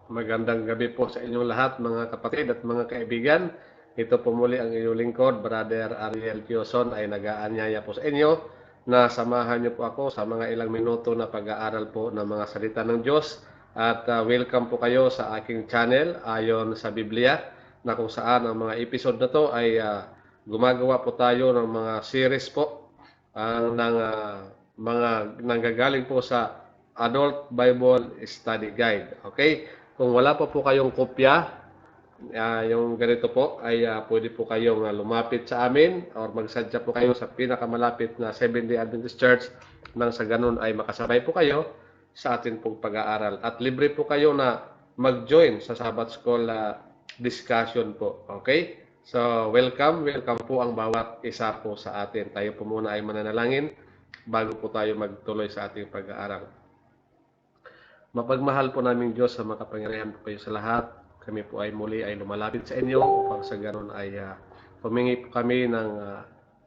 Magandang gabi po sa inyong lahat mga kapatid at mga kaibigan. Ito po muli ang inyong lingkod, Brother Ariel Pioson ay nag-aanyaya po sa inyo na samahan niyo po ako sa mga ilang minuto na pag-aaral po ng mga salita ng Diyos. At welcome po kayo sa aking channel ayon sa Biblia na kung saan ang mga episode na to ay gumagawa po tayo ng mga series po ng mga nanggagaling po sa Adult Bible Study Guide. Okay? Kung wala pa po kayong kopya, yung ganito po, ay pwede po kayong lumapit sa amin or magsadya po kayo sa pinakamalapit na Seventh-day Adventist Church nang sa ganun ay makasabay po kayo sa atin pong pag-aaral. At libre po kayo na mag-join sa Sabbath School discussion po. Okay? So, welcome po ang bawat isa po sa atin. Tayo po muna ay mananalangin bago po tayo magtuloy sa ating pag-aaral. Mapagmahal po naming Diyos sa makapangyarihan po kayo sa lahat. Kami po ay muli ay lumalapit sa inyo upang sa ganon ay humingi po kami ng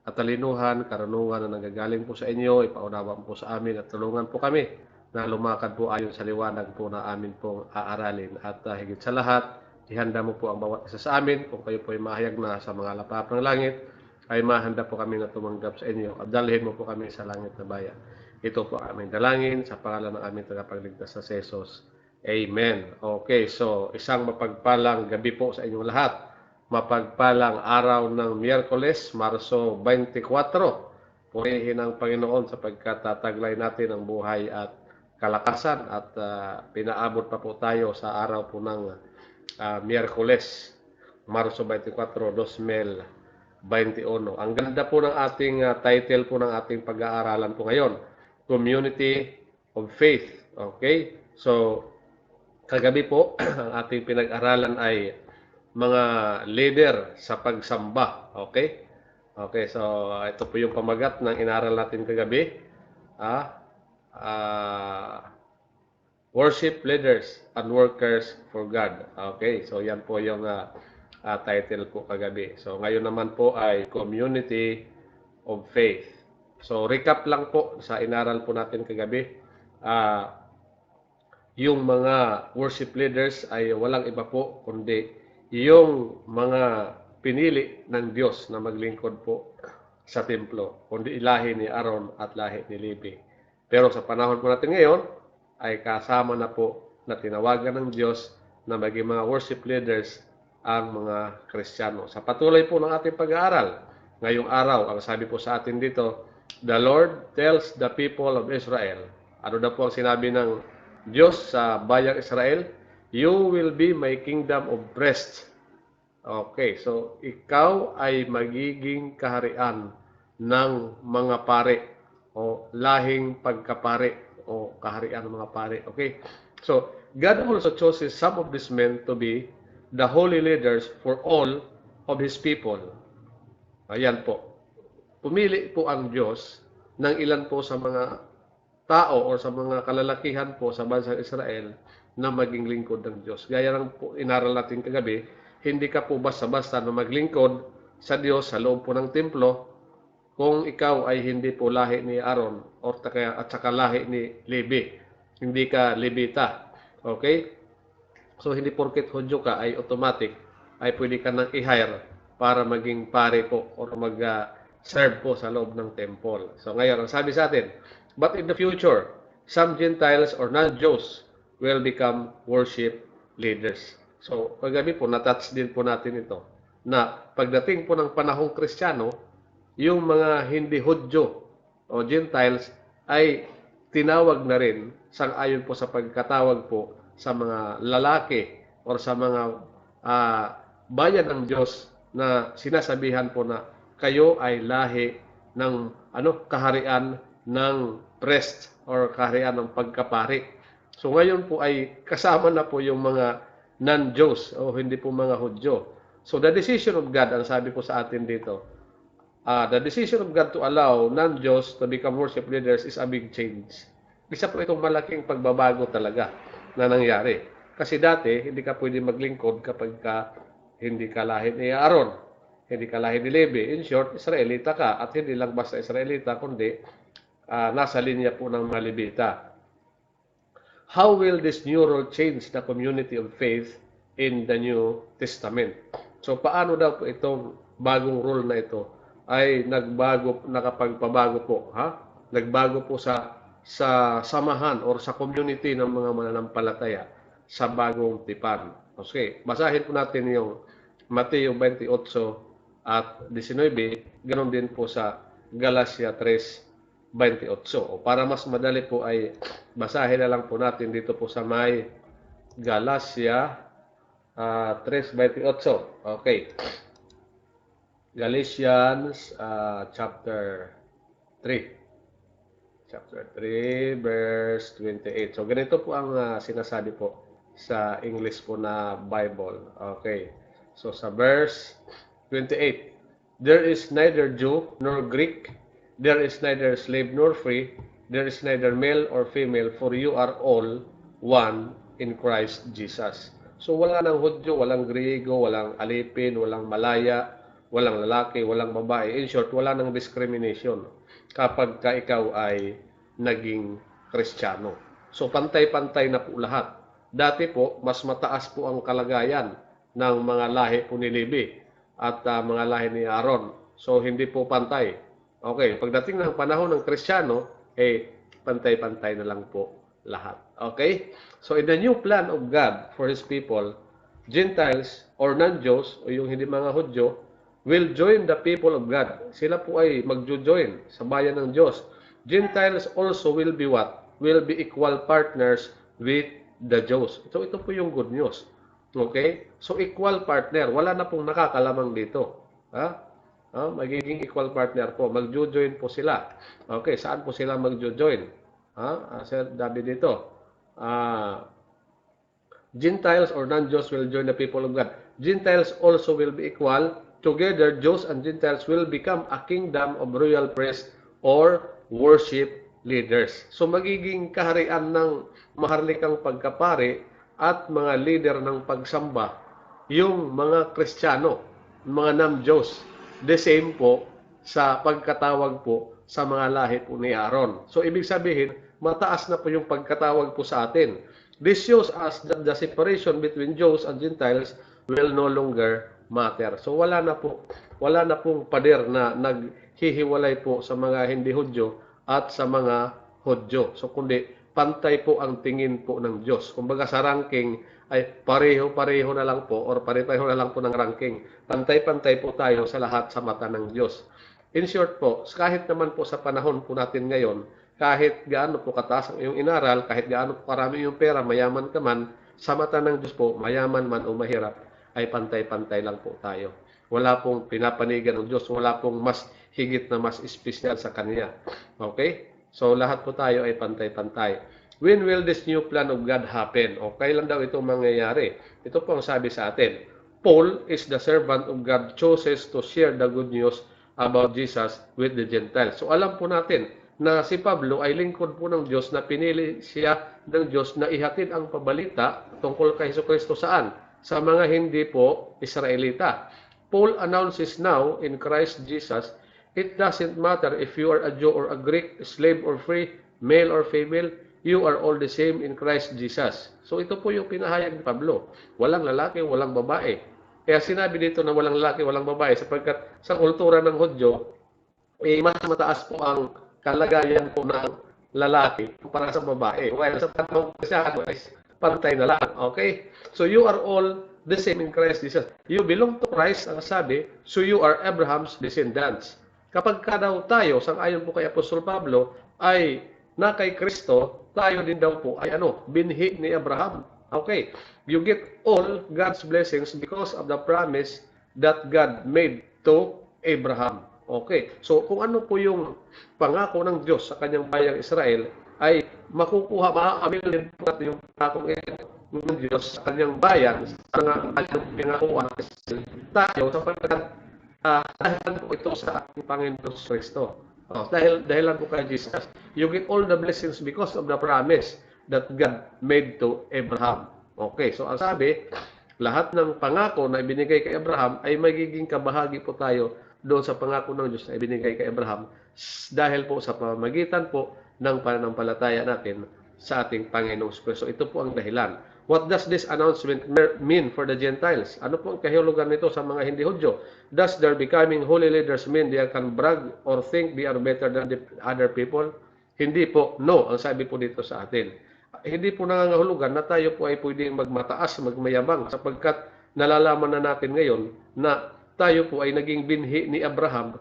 katalinuhan, karunungan na nanggagaling po sa inyo, ipaunawa po sa amin at tulungan po kami na lumakad po ayon sa liwanag po na amin pong aaralin. At higit sa lahat, ihanda mo po ang bawat isa sa amin kung kayo po ay mahayag na sa mga lapap ng langit, ay mahanda po kami na tumanggap sa inyo at dalhin mo po kami sa langit na bayan. Ito po ang aming dalangin sa pangalan ng aming tagapagligtas na si Jesus. Amen. Okay, so isang mapagpalang gabi po sa inyong lahat. Mapagpalang araw ng Miyerkules, Marso 24. Purihin ang Panginoon sapagkat tataglay natin ang buhay at kalakasan at pinaabot pa po tayo sa araw po ng Miyerkules, Marso 24, 2021. Ang ganda po ng ating title po ng ating pag-aaralan po ngayon, Community of Faith. Okay? So, kagabi po, ang ating pinag-aralan ay mga leader sa pagsamba. Okay? Okay, so ito po yung pamagat ng inaral natin kagabi. Worship leaders and workers for God. Okay, so yan po yung title po kagabi. So ngayon naman po ay Community of Faith. So recap lang po sa inaral po natin kagabi. Yung mga worship leaders ay walang iba po kundi yung mga pinili ng Diyos na maglingkod po sa templo, kundi lahi ni Aaron at lahi ni Levi. Pero sa panahon po natin ngayon, ay kasama na po na tinawagan ng Diyos na maging mga worship leaders ang mga Kristiyano. Sa patuloy po ng ating pag-aaral, ngayong araw, ang sabi po sa atin dito, the Lord tells the people of Israel. Ano na po ang sinabi ng Diyos sa bayang Israel? You will be my kingdom of priests. Okay, so ikaw ay magiging kaharian ng mga pare o lahing pagkapare o kaharian ng mga pare. Okay, so God also chooses some of these men to be the holy leaders for all of His people. Ayan po. Pumili po ang Diyos ng ilan po sa mga tao o sa mga kalalakihan po sa bansang Israel na maging lingkod ng Diyos. Gaya ng po inaral natin kagabi, hindi ka po basta-basta na maglingkod sa Diyos sa loob po ng templo kung ikaw ay hindi po lahi ni Aaron at saka lahi ni Levi. Hindi ka Levita. Okay? So hindi porket Hudyo ka ay automatic ay pwede ka nang i-hire para maging pare po or mag-serve po sa loob ng temple. So ngayon, ang sabi sa atin, but in the future, some Gentiles or non-Jews will become worship leaders. So kagabi po, natouch din po natin ito na pagdating po ng panahong Kristiyano, yung mga hindi Hudyo o Gentiles ay tinawag na rin sang-ayon po sa pagkatawag po sa mga lalaki o sa mga bayan ng Diyos na sinasabihan po na kayo ay lahi ng kaharian ng priest or kaharian ng pagkapari. So ngayon po ay kasama na po yung mga non-Jews o hindi po mga Hudyo. So the decision of God, ang sabi po sa atin dito, the decision of God to allow non-Jews to become worship leaders is a big change. Isa po itong malaking pagbabago talaga na nangyari. Kasi dati, hindi ka pwede maglingkod kapag hindi ka lahi ni Aaron, hindi ka lahi ni Levi. In short, Israelita ka. At hindi lang basta Israelita, kundi nasa linya po ng mga Levita. How will this new rule change the community of faith in the New Testament? So paano daw po itong bagong rule na ito ay nakapagpabago po, ha? Nagbago po sa samahan or sa community ng mga mananampalataya sa bagong tipan. Okay, basahin po natin yung Mateo 28 at 19, ganoon din po sa Galacia 3:28. O para mas madali po ay basahin na lang po natin dito po sa may Galacia 3:28. Okay. Galatians chapter 3. Chapter 3, verse 28. So, ganito po ang sinasabi po sa English po na Bible. Okay. So, sa verse 28, there is neither Jew nor Greek, there is neither slave nor free, there is neither male or female, for you are all one in Christ Jesus. So, wala nang Hudyo, walang Griego, walang alipin, walang Malaya, walang lalaki, walang babae. In short, wala nang discrimination kapag ka ikaw ay naging Kristiyano. So, pantay-pantay na po lahat. Dati po, mas mataas po ang kalagayan ng mga lahi po ni Levi at mga lahi ni Aaron. So, hindi po pantay. Okay, pagdating ng panahon ng Kristiyano, pantay-pantay na lang po lahat. Okay? So, in the new plan of God for His people, Gentiles or non-Jews, o yung hindi mga Hudyo, will join the people of God. Sila po ay magjo-join sa bayan ng Diyos. Gentiles also will be what? Will be equal partners with the Jews. Ito po yung good news. Okay? So, equal partner. Wala na pong nakakalamang dito. Ha? Magiging equal partner po. Magjo-join po sila. Okay, saan po sila magjo-join? Sir David dito. Gentiles or non-Jews will join the people of God. Gentiles also will be equal. Together, Jews and Gentiles will become a kingdom of royal priests or worship leaders. So, magiging kaharian ng maharlikang pagkapari at mga leader ng pagsamba yung mga Kristiyano, mga non-Jews. The same po sa pagkatawag po sa mga lahi po ni Aaron. So, ibig sabihin, mataas na po yung pagkatawag po sa atin. This shows us that the separation between Jews and Gentiles will no longer matter. So wala na pong pader na naghihiwalay po sa mga hindi Hudyo at sa mga Hudyo. So kundi pantay po ang tingin po ng Diyos. Kumbaga sa ranking ay pareho-pareho na lang po or pare-pareho na lang po ng ranking. Pantay-pantay po tayo sa lahat sa mata ng Diyos. In short po, kahit naman po sa panahon po natin ngayon, kahit gaano po kataas ang iyong inaral, kahit gaano po karami yung pera, mayaman ka man, sa mata ng Diyos po, mayaman man o mahirap, ay pantay-pantay lang po tayo. Wala pong pinapanigan ng Diyos, wala pong mas higit na mas espesyal sa Kanya. Okay? So, lahat po tayo ay pantay-pantay. When will this new plan of God happen? O kailan daw ito mangyayari? Ito po ang sabi sa atin. Paul is the servant of God, chooses to share the good news about Jesus with the Gentiles. So, alam po natin na si Pablo ay lingkod po ng Diyos na pinili siya ng Diyos na ihatid ang pabalita tungkol kay Jesucristo saan? Sa mga hindi po Israelita. Paul announces now in Christ Jesus, it doesn't matter if you are a Jew or a Greek, slave or free, male or female, you are all the same in Christ Jesus. So ito po yung pinahayag ni Pablo. Walang lalaki, walang babae. Kaya sinabi dito na walang lalaki, walang babae sapagkat sa kultura ng Hudyo, mas mataas po ang kalagayan po ng lalaki para sa babae. While sa panahon Kristyano ay pantay na lang. Okay? So you are all the same in Christ Jesus. You belong to Christ, ang sabi, so you are Abraham's descendants. Kapag ka daw tayo, sang-ayon po kay Apostol Pablo, ay na kay Kristo, tayo din daw po ay binhi ni Abraham. Okay? You get all God's blessings because of the promise that God made to Abraham. Okay? So kung ano po yung pangako ng Diyos sa kanyang bayang Israel, ay maaamil din po natin yung pangako ng Diyos sa kanyang bayan, sa kanyang pingakuan tayo sapagkat dahilan po ito sa ating Panginoon Kristo. Dahilan po kay Jesus. You get all the blessings because of the promise that God made to Abraham. Okay, so ang sabi, lahat ng pangako na ibinigay kay Abraham ay magiging kabahagi po tayo doon sa pangako ng Diyos na ibinigay kay Abraham dahil po sa pamamagitan po ng pananampalataya natin sa ating Panginoong Kristo. Ito po ang dahilan. What does this announcement mean for the Gentiles? Ano po ang kahulugan nito sa mga hindi Hudyo? Does their becoming holy leaders mean they can brag or think they are better than the other people? Hindi po. No, ang sabi po dito sa atin. Hindi po nangangahulugan na tayo po ay pwedeng magmataas, magmayabang, sapagkat nalalaman na natin ngayon na tayo po ay naging binhi ni Abraham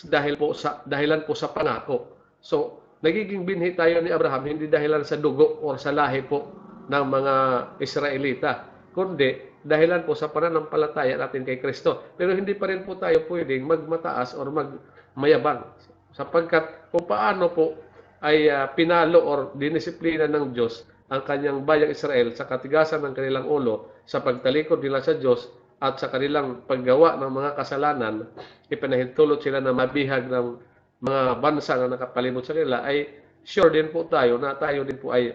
dahilan po sa pangako. So, nagiging binhi tayo ni Abraham hindi dahilan sa dugo o sa lahi po ng mga Israelita, kundi dahilan po sa pananampalataya natin kay Kristo. Pero hindi pa rin po tayo pwedeng magmataas o magmayabang, sapagkat kung paano po ay pinalo o dinisiplina ng Diyos ang kanyang bayang Israel sa katigasan ng kanilang ulo sa pagtalikod nila sa Diyos at sa kanilang paggawa ng mga kasalanan, ipinahintulot sila na mabihag ng mga bansa na nakapalibot sa kanila, ay sure din po tayo na tayo din po ay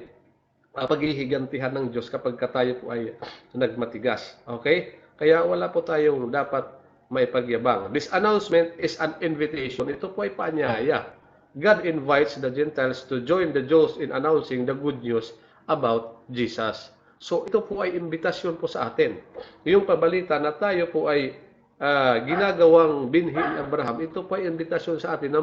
paghihigantihan ng Diyos kapag tayo po ay nagmatigas. Okay? Kaya wala po tayong dapat maipagyabang. This announcement is an invitation. Ito po ay paanyaya. God invites the Gentiles to join the Jews in announcing the good news about Jesus. So ito po ay imbitasyon po sa atin. Yung pabalita na tayo po ay ginagawang binhi ni Abraham, ito po ay imbitasyon sa atin na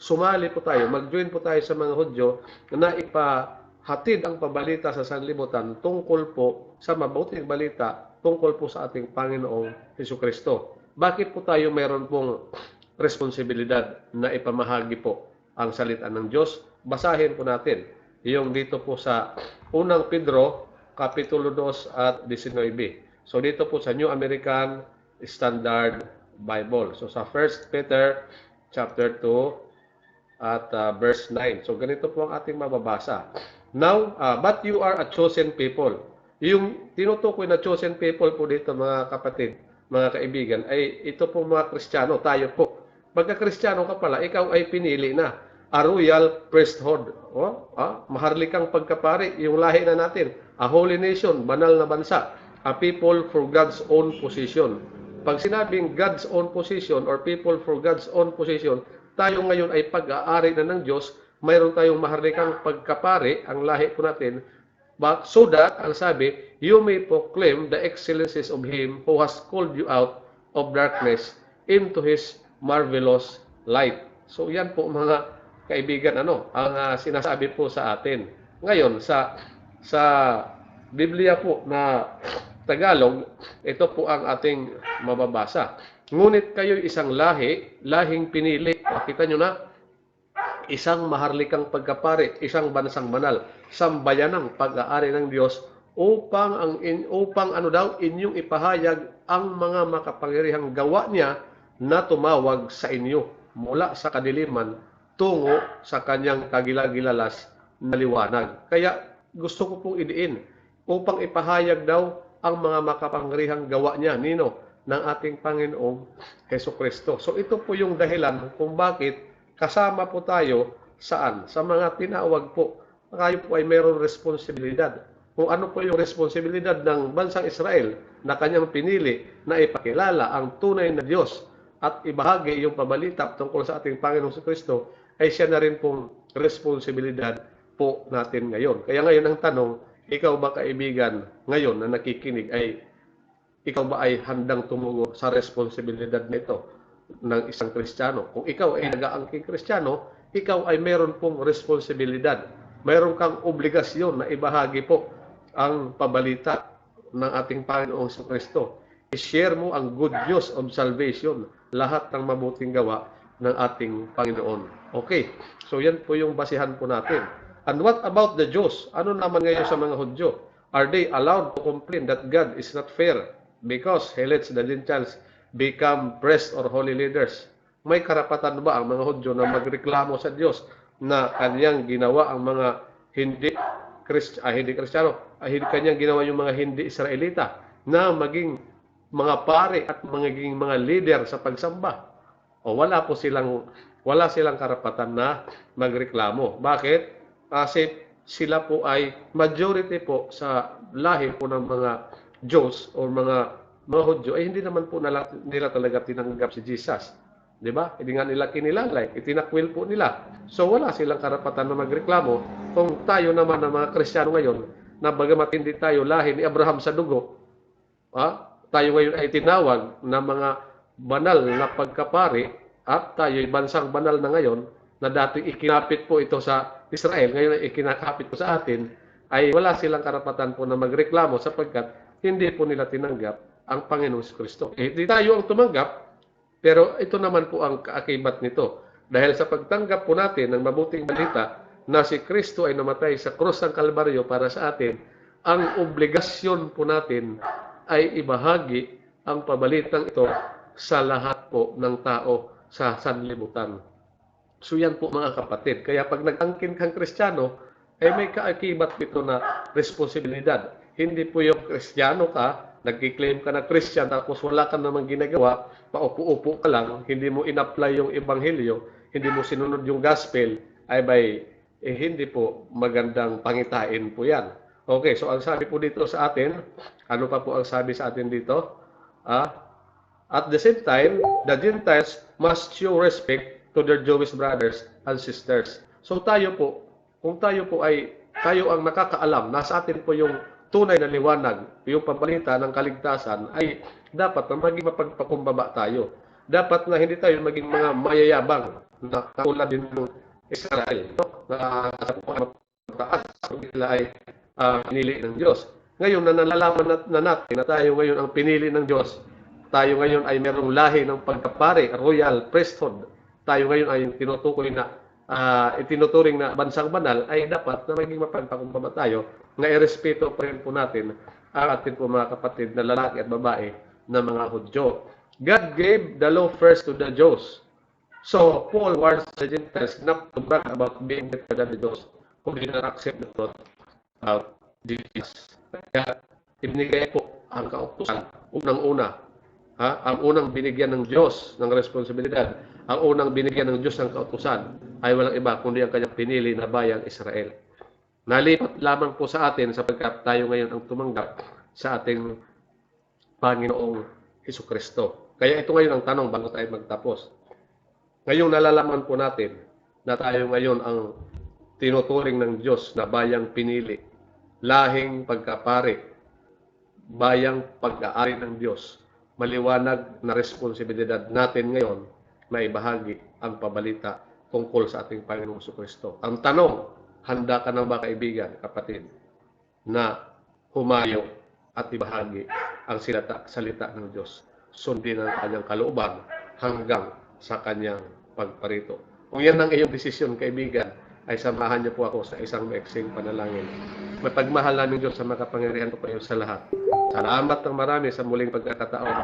sumali po tayo, mag-join po tayo sa mga Hudyo na ipahatid ang pabalita sa sanlibutan tungkol po sa mabuting balita tungkol po sa ating Panginoong Hesukristo. Bakit po tayo mayroon pong responsibilidad na ipamahagi po ang salita ng Diyos? Basahin po natin yung dito po sa unang Pedro, Kapitulo 2 at 19. So dito po sa New American Standard Bible. So sa 1 Peter chapter 2 at verse 9. So ganito po ang ating mababasa. Now, but you are a chosen people. Yung tinutukoy na chosen people po dito mga kapatid, mga kaibigan, ay ito po mga Kristiyano, tayo po. Pagka Kristiyano ka pala, ikaw ay pinili na. A royal priesthood. Maharlikang pagkapari, yung lahi na natin. A holy nation, banal na bansa. A people for God's own position. Pag sinabing God's own position or people for God's own position, tayo ngayon ay pag-aari na ng Diyos, mayroon tayong maharlikang pagkapari, ang lahi po natin, but so that, ang sabi, you may proclaim the excellencies of Him who has called you out of darkness into His marvelous light. So yan po mga kaibigan, ang sinasabi po sa atin. Ngayon, sa Biblia po na Tagalog, ito po ang ating mababasa. Ngunit kayo'y isang lahing pinili. Kita nyo na, isang maharlikang pagkapari, isang bansang banal, sambayanang pag-aari ng Diyos upang inyong ipahayag ang mga makapangyarihang gawa niya na tumawag sa inyo mula sa kadiliman tungo sa kanyang kagilagilalas na liwanag. Kaya gusto ko pong idiin upang ipahayag daw ang mga makapangyarihang gawa niya, ng ating Panginoong Hesukristo. So ito po yung dahilan kung bakit kasama po tayo saan? Sa mga tinawag po. Tayo po ay mayroong responsibilidad. Kung ano po yung responsibilidad ng bansang Israel na kanyang pinili na ipakilala ang tunay na Diyos at ibahagi yung pabalita tungkol sa ating Panginoong Hesukristo, ay siya na rin pong responsibilidad po natin ngayon. Kaya ngayon ang tanong, ikaw ba kaibigan ngayon na nakikinig, ikaw ba ay handang tumugo sa responsibilidad nito ng isang Kristiyano? Kung ikaw ay nag-aangking Kristiyano, ikaw ay meron pong responsibilidad. Mayroon kang obligasyon na ibahagi po ang pabalita ng ating Panginoong Kristo. I-share mo ang good news of salvation, lahat ng mabuting gawa ng ating Panginoon. Okay, so yan po yung basihan po natin. And what about the Jews? Ano naman ngayon sa mga Hudyo? Are they allowed to complain that God is not fair because He lets the Gentiles become priests or holy leaders? May karapatan ba ang mga Hudyo na magreklamo sa Diyos na kanyang ginawa ang mga hindi Kristiyano, kanyang ginawa yung mga hindi Israelita na maging mga pare at maging mga leader sa pagsamba? O wala silang karapatan na magreklamo. Bakit? Kasi sila po ay majority po sa lahi po ng mga Jews o mga Hudyo ay hindi naman po nila talaga tinanggap si Jesus. Di ba? Hindi nga nila kinilalay, itinakwil po nila. So wala silang karapatan na magreklamo kung tayo naman ng mga Kristiyano ngayon, na bagamat hindi tayo lahi ni Abraham sa dugo, tayo ngayon ay tinawag na mga banal na pagkapari at tayo'y bansang banal na ngayon na dating ikinapit po ito sa Israel, ngayon ay ikinakapit po sa atin, ay wala silang karapatan po na magreklamo sapagkat hindi po nila tinanggap ang Panginoong Kristo. Hindi tayo ang tumanggap, pero ito naman po ang kaakibat nito. Dahil sa pagtanggap po natin ng mabuting balita na si Kristo ay namatay sa krus ng Kalbaryo para sa atin, ang obligasyon po natin ay ibahagi ang pabalitang ito sa lahat po ng tao sa sanlibutan. So yan po mga kapatid. Kaya pag nag-angkin kang Kristiyano, ay may kaakibat ito na responsibilidad. Hindi po yung Kristiyano ka, nagkiklaim ka na Christian tapos wala ka namang ginagawa, paupo-upo ka lang, hindi mo in-apply yung ebanghelyo, hindi mo sinunod yung gospel, ay hindi po magandang pangitain po yan. Okay, so ang sabi po dito sa atin, ano pa po ang sabi sa atin dito? At the same time, the Gentiles must show respect to their Jewish brothers and sisters. So tayo po, kung tayo po ay, tayo ang nakakaalam, nasa atin po yung tunay na liwanag, yung pabalita ng kaligtasan, ay dapat na maging mapagpakumbaba tayo. Dapat na hindi tayo maging mga mayayabang na katulad din ng Israel, no? Na sa mataas, sila ay pinili ng Diyos. Ngayon na nalalaman na natin na tayo ngayon ang pinili ng Diyos, tayo ngayon ay merong lahi ng pagkapare, royal priesthood, tayo ngayon ay tinutukoy na itinuturing na bansang banal, ay dapat na maging mapagpakumbaba tayo na irespeto pa rin po natin ang ating po mga kapatid na lalaki at babae na mga Hudyo. God gave the law first to the Jews. So Paul warns the Gentiles not to brag about being better than the Jews who did not accept the truth about Jesus. Kaya ibinigay po ang kautusan unang-una. Ang unang binigyan ng Diyos ng responsibilidad, ang unang binigyan ng Diyos ng kautusan ay walang iba kundi ang kanyang pinili na bayang Israel. Nalipat lamang po sa atin sapagkat tayo ngayon ang tumanggap sa ating Panginoong Hesukristo. Kaya ito ngayon ang tanong bago tayo magtapos. Ngayong nalalaman po natin na tayo ngayon ang tinuturing ng Diyos na bayang pinili, lahing pagkapari, bayang pag-aari ng Diyos. Maliwanag na responsibilidad natin ngayon na ibahagi ang pabalita tungkol sa ating Panginoong Hesukristo. Ang tanong, handa ka na ba kaibigan, kapatid, na humayo at ibahagi ang salita ng Diyos? Sundin ang kanyang kalooban hanggang sa kanyang pagparito. Kung yan ang iyong desisyon, kaibigan, ay samahan niyo po ako sa isang maiksing panalangin. Mapagmahal namin Diyos sa makapangyarihan po kayo sa lahat. Salamat ng marami sa muling pagkakataon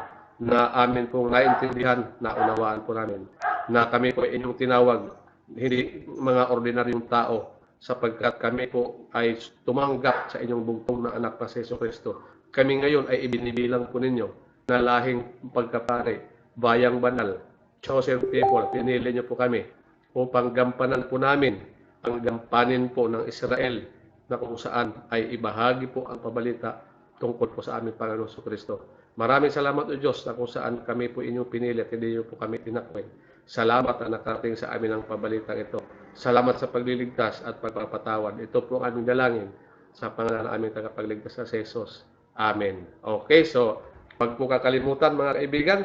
na amin pong naintindihan, naunawaan po namin na kami po inyong tinawag, hindi mga ordinaryong tao, sapagkat kami po ay tumanggap sa inyong bugtong na anak na si Jesucristo. Kami ngayon ay ibinibilang po ninyo na lahing pagkapare, bayang banal, chosen people. Pinili niyo po kami upang gampanan po namin ang gampanin po ng Israel na kung saan ay ibahagi po ang pabalita tungkol po sa aming Panginoong Jesucristo. Maraming salamat o Diyos na kung saan kami po inyong pinili at hindi niyo po kami tinakwil. Salamat na nakarating sa amin ang pabalitang ito. Salamat sa pagliligtas at pagpapatawad. Ito po ang aming dalangin sa pangalan ng aming tagapagligtas na si Jesus. Amen. Okay, so wag po kakalimutan mga kaibigan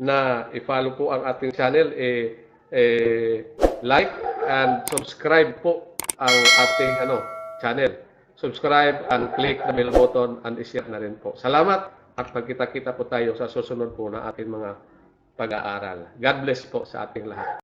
na i-follow po ang ating channel, like and subscribe po ang ating channel. Subscribe and click the bell button and i-share na rin po. Salamat at magkita-kita po tayo sa susunod po na ating mga pag-aaral. God bless po sa ating lahat.